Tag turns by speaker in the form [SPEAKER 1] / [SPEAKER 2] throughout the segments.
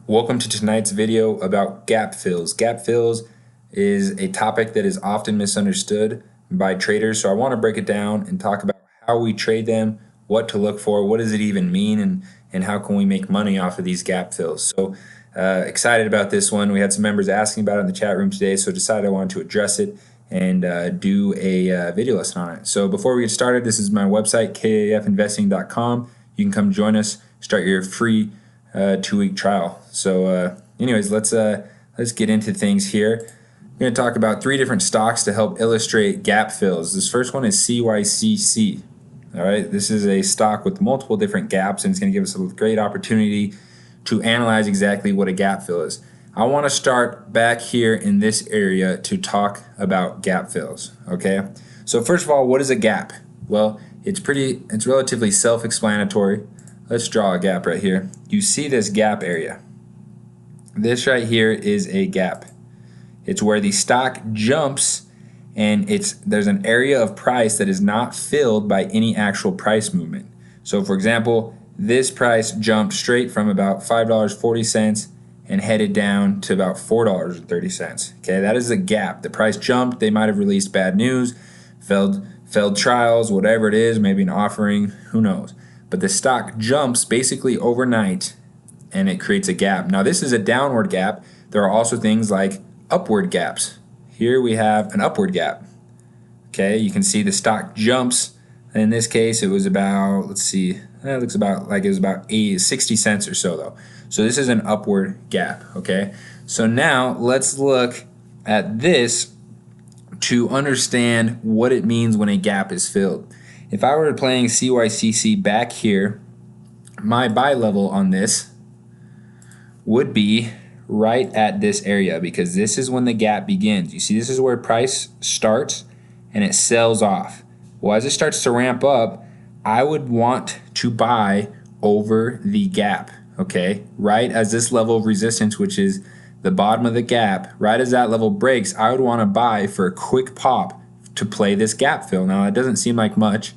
[SPEAKER 1] Welcome to tonight's video about gap fills. Gap fills is a topic that is often misunderstood by traders, so I want to break it down and talk about how we trade them, what to look for, what does it even mean, and how can we make money off of these gap fills. So excited about this one. We had some members asking about it in the chat room today, so decided I wanted to address it and do a video lesson on it. So before we get started, this is my website, kafinvesting.com. You can come join us, start your free 2-week trial. So anyways, let's get into things here. I'm going to talk about 3 different stocks to help illustrate gap fills. This first one is CYCC. All right, this is a stock with multiple different gaps, and it's going to give us a great opportunity to analyze exactly what a gap fill is. I want to start back here in this area to talk about gap fills. Okay, so first of all, what is a gap? Well, it's relatively self-explanatory. Let's draw a gap right here. You see this gap area. This right here is a gap. It's where the stock jumps and there's an area of price that is not filled by any actual price movement. So for example, this price jumped straight from about $5.40 and headed down to about $4.30. Okay, that is a gap. The price jumped, they might have released bad news, failed trials, whatever it is, maybe an offering, who knows. But the stock jumps basically overnight and it creates a gap. Now this is a downward gap. There are also things like upward gaps. Here we have an upward gap. Okay, you can see the stock jumps. In this case it was about, let's see, it looks about like it was about 60 cents or so though. So this is an upward gap. Okay, so now let's look at this to understand what it means when a gap is filled. If I were playing CYCC back here, my buy level on this would be right at this area because this is when the gap begins. You see, this is where price starts and it sells off. Well, as it starts to ramp up, I would want to buy over the gap, okay? Right as this level of resistance, which is the bottom of the gap, right as that level breaks, I would want to buy for a quick pop to play this gap fill. Now, it doesn't seem like much,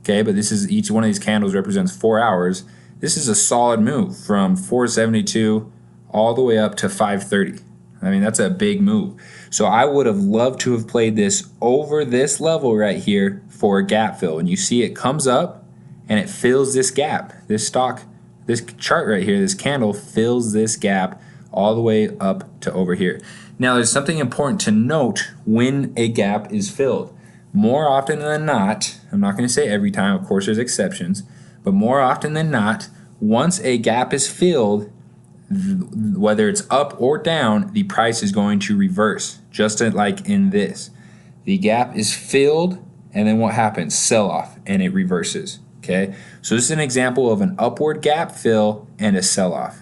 [SPEAKER 1] okay, but this is, each one of these candles represents 4 hours. This is a solid move from 472 all the way up to 530. I mean, that's a big move. So I would have loved to have played this over this level right here for a gap fill. And you see it comes up and it fills this gap. This stock, this chart right here, this candle fills this gap all the way up to over here. Now, there's something important to note when a gap is filled. More often than not, I'm not going to say every time, of course there's exceptions, but more often than not, once a gap is filled, whether it's up or down, the price is going to reverse, just like in this. The gap is filled, and then what happens? Sell off, and it reverses. Okay, so this is an example of an upward gap fill and a sell off.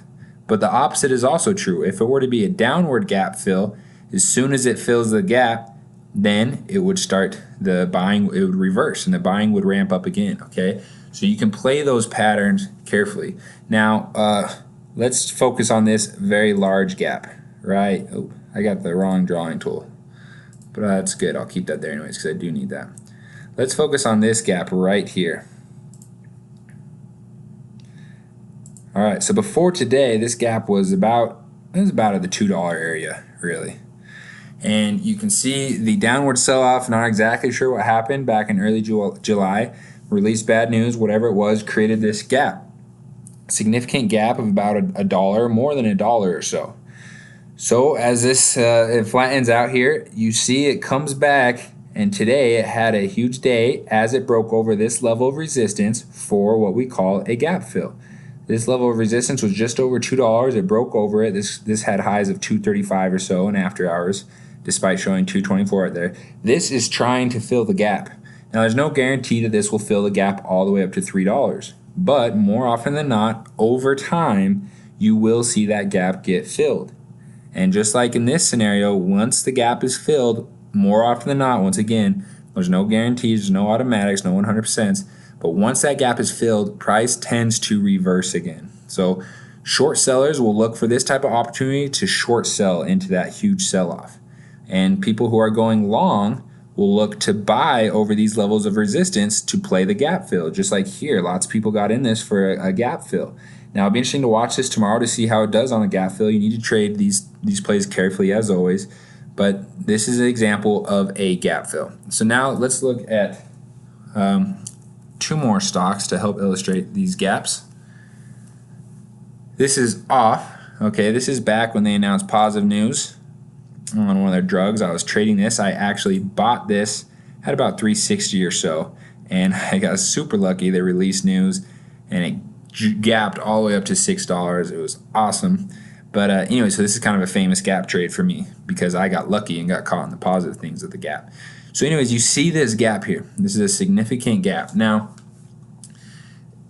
[SPEAKER 1] But the opposite is also true. If it were to be a downward gap fill, as soon as it fills the gap, then it would start the buying, it would reverse, and the buying would ramp up again. Okay, so you can play those patterns carefully. Now, let's focus on this very large gap, right? Oh, I got the wrong drawing tool, but that's good. I'll keep that there anyways because I do need that. Let's focus on this gap right here. All right, so before today, this gap was about at the $2 area, really. And you can see the downward sell-off, not exactly sure what happened back in early July, released bad news, whatever it was, created this gap. Significant gap of about a dollar, more than $1 or so. So as this it flattens out here, you see it comes back, and today it had a huge day as it broke over this level of resistance for what we call a gap fill. This level of resistance was just over $2. It broke over it. This had highs of $2.35 or so in after hours, despite showing $2.24 right there. This is trying to fill the gap. Now, there's no guarantee that this will fill the gap all the way up to $3. But more often than not, over time, you will see that gap get filled. And just like in this scenario, once the gap is filled, more often than not, once again, there's no guarantees, there's no automatics, no 100%. But once that gap is filled, price tends to reverse again. So short sellers will look for this type of opportunity to short sell into that huge sell-off. And people who are going long will look to buy over these levels of resistance to play the gap fill. Just like here, lots of people got in this for a gap fill. Now it'll be interesting to watch this tomorrow to see how it does on the gap fill. You need to trade these plays carefully as always, but this is an example of a gap fill. So now let's look at two more stocks to help illustrate these gaps. This is off. Okay, this is back when they announced positive news on one of their drugs. I was trading this. I actually bought this at about 360 or so, and I got super lucky. They released news, and it gapped all the way up to $6. It was awesome. But anyway, so this is kind of a famous gap trade for me because I got lucky and got caught in the positive things of the gap. So anyways, you see this gap here. This is a significant gap. Now,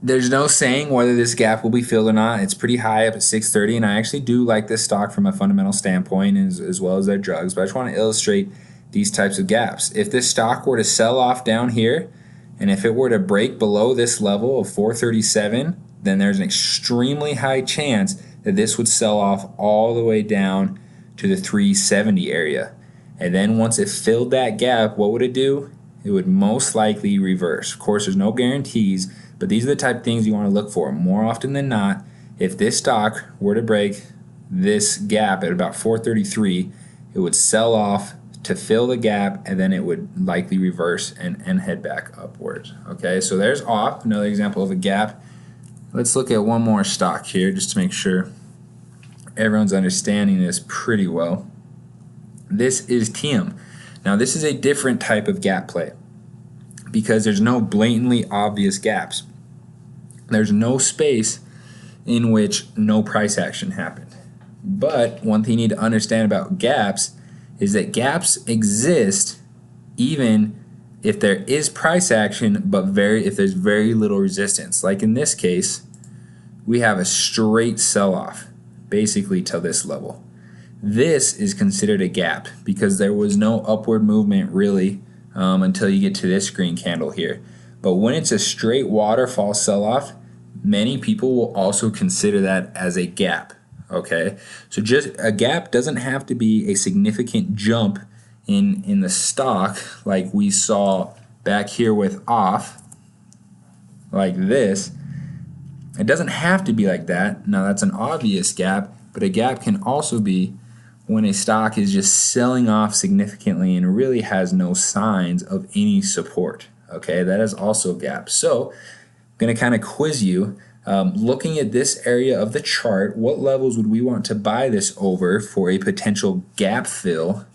[SPEAKER 1] there's no saying whether this gap will be filled or not. It's pretty high up at 630, and I actually do like this stock from a fundamental standpoint as well as their drugs, but I just want to illustrate these types of gaps. If this stock were to sell off down here, and if it were to break below this level of 437, then there's an extremely high chance that this would sell off all the way down to the 370 area. And then once it filled that gap, what would it do? It would most likely reverse. Of course, there's no guarantees, but these are the type of things you want to look for. More often than not, if this stock were to break this gap at about 433, it would sell off to fill the gap, and then it would likely reverse and head back upwards. Okay, so there's off, another example of a gap. Let's look at one more stock here just to make sure everyone's understanding this pretty well. This is TM. Now this is a different type of gap play because there's no blatantly obvious gaps. There's no space in which no price action happened. But one thing you need to understand about gaps is that gaps exist even if there is price action, but if there's very little resistance. Like in this case, we have a straight sell-off, basically to this level. This is considered a gap because there was no upward movement really until you get to this green candle here. But when it's a straight waterfall sell-off, many people will also consider that as a gap. Okay, so just a gap doesn't have to be a significant jump in the stock like we saw back here with off, like this. It doesn't have to be like that. Now that's an obvious gap, but a gap can also be when a stock is just selling off significantly and really has no signs of any support. Okay, that is also a gap. So I'm going to kind of quiz you. Looking at this area of the chart, what levels would we want to buy this over for a potential gap fill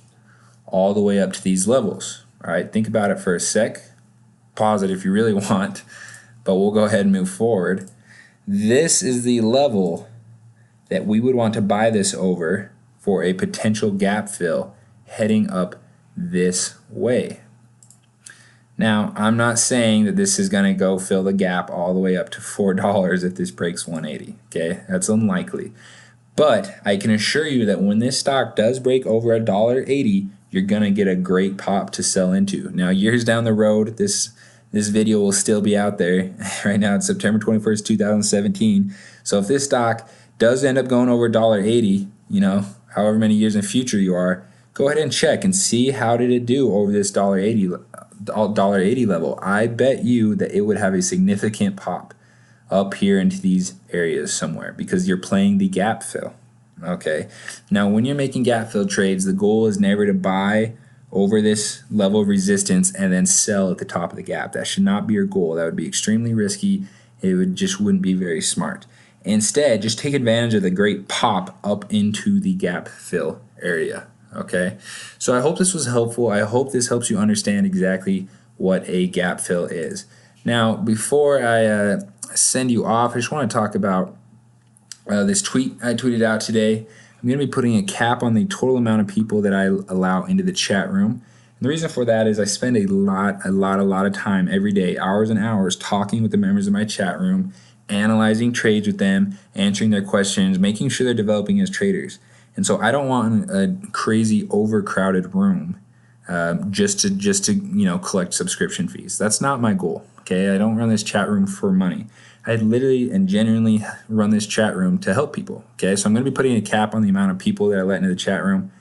[SPEAKER 1] all the way up to these levels? All right, think about it for a sec. Pause it if you really want, but we'll go ahead and move forward. This is the level that we would want to buy this over for a potential gap fill heading up this way. Now, I'm not saying that this is going to go fill the gap all the way up to $4 if this breaks 180. Okay, that's unlikely. But I can assure you that when this stock does break over $1.80, you're going to get a great pop to sell into. Now, years down the road, this video will still be out there. Right now, it's September 21st, 2017. So if this stock does end up going over $1.80, you know, however many years in the future you are, go ahead and check and see how did it do over this $1.80 level. I bet you that it would have a significant pop up here into these areas somewhere because you're playing the gap fill. Okay, now when you're making gap fill trades, the goal is never to buy over this level of resistance and then sell at the top of the gap. That should not be your goal. That would be extremely risky. It wouldn't be very smart. Instead, just take advantage of the great pop up into the gap fill area. Okay, so I hope this was helpful. I hope this helps you understand exactly what a gap fill is. Now, before I send you off, I just want to talk about this tweet I tweeted out today. I'm going to be putting a cap on the total amount of people that I allow into the chat room. And the reason for that is I spend a lot of time every day, hours and hours, talking with the members of my chat room, analyzing trades with them, answering their questions, making sure they're developing as traders. And so I don't want a crazy overcrowded room just to collect subscription fees. That's not my goal. Okay, I don't run this chat room for money. I literally and genuinely run this chat room to help people. Okay, so I'm going to be putting a cap on the amount of people that I let into the chat room.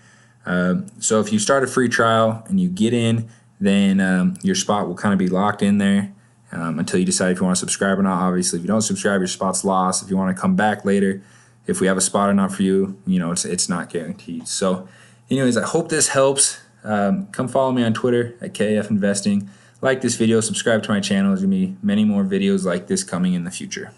[SPEAKER 1] So if you start a free trial and you get in, then your spot will kind of be locked in there. until you decide if you want to subscribe or not. Obviously, if you don't subscribe, your spot's lost. If you want to come back later, if we have a spot or not for you, it's not guaranteed. So anyways, I hope this helps. Come follow me on Twitter at KF Investing. Like this video, subscribe to my channel. There's going to be many more videos like this coming in the future.